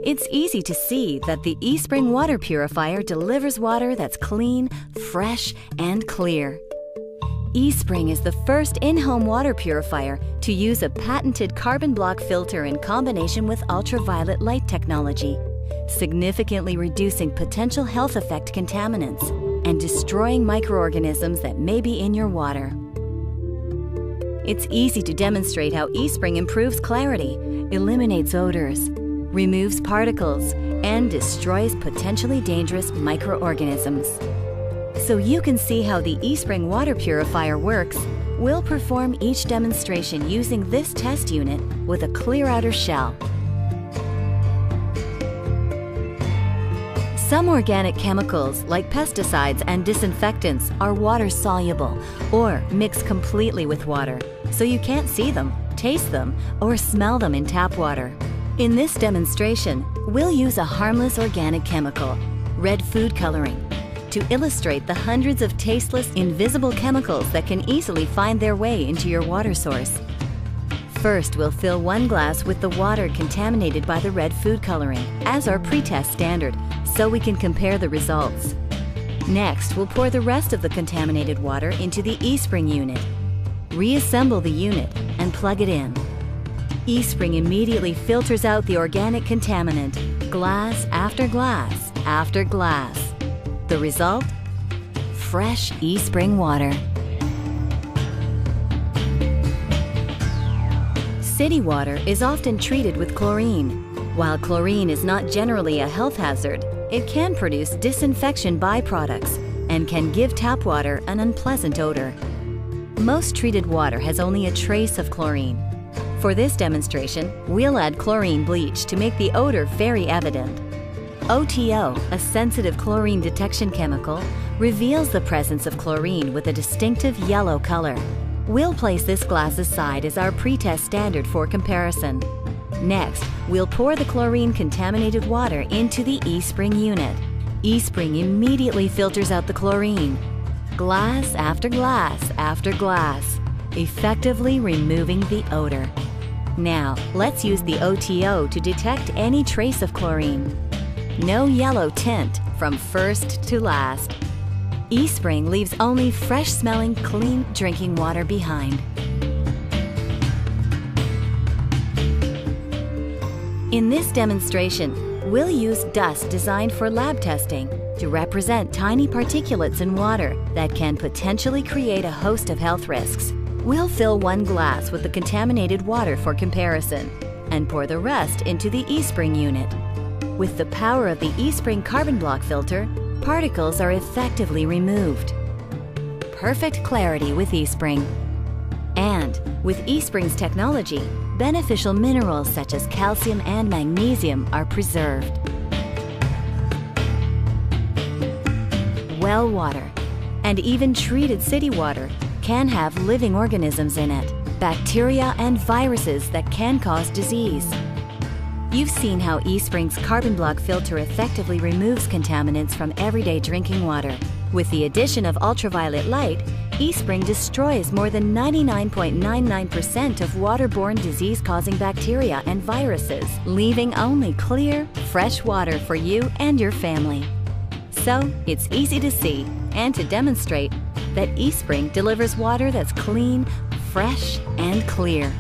It's easy to see that the Espring water purifier delivers water that's clean, fresh, and clear. Espring is the first in-home water purifier to use a patented carbon block filter in combination with ultraviolet light technology, significantly reducing potential health effect contaminants and destroying microorganisms that may be in your water. It's easy to demonstrate how Espring improves clarity, eliminates odors, removes particles, and destroys potentially dangerous microorganisms. So you can see how the Espring water purifier works, we'll perform each demonstration using this test unit with a clear outer shell. Some organic chemicals, like pesticides and disinfectants, are water-soluble or mix completely with water, so you can't see them, taste them, or smell them in tap water. In this demonstration, we'll use a harmless organic chemical, red food coloring, to illustrate the hundreds of tasteless, invisible chemicals that can easily find their way into your water source. First, we'll fill 1 glass with the water contaminated by the red food coloring, as our pre-test standard, so we can compare the results. Next, we'll pour the rest of the contaminated water into the Espring unit. Reassemble the unit and plug it in. Espring immediately filters out the organic contaminant, glass after glass after glass. The result? Fresh Espring water. City water is often treated with chlorine. While chlorine is not generally a health hazard, it can produce disinfection byproducts and can give tap water an unpleasant odor. Most treated water has only a trace of chlorine. For this demonstration, we'll add chlorine bleach to make the odor very evident. OTO, a sensitive chlorine detection chemical, reveals the presence of chlorine with a distinctive yellow color. We'll place this glass aside as our pre-test standard for comparison. Next, we'll pour the chlorine-contaminated water into the Espring unit. Espring immediately filters out the chlorine, glass after glass after glass, effectively removing the odor. Now, let's use the OTO to detect any trace of chlorine. No yellow tint from first to last. Espring leaves only fresh-smelling, clean drinking water behind. In this demonstration, we'll use dust designed for lab testing to represent tiny particulates in water that can potentially create a host of health risks. We'll fill 1 glass with the contaminated water for comparison and pour the rest into the Espring unit. With the power of the Espring carbon block filter, particles are effectively removed. Perfect clarity with Espring. And with Espring's technology, beneficial minerals such as calcium and magnesium are preserved. Well water, and even treated city water, can have living organisms in it, bacteria and viruses that can cause disease. You've seen how Espring's carbon block filter effectively removes contaminants from everyday drinking water. With the addition of ultraviolet light, Espring destroys more than 99.99% of waterborne disease-causing bacteria and viruses, leaving only clear, fresh water for you and your family. So, it's easy to see and to demonstrate that Espring delivers water that's clean, fresh, and clear.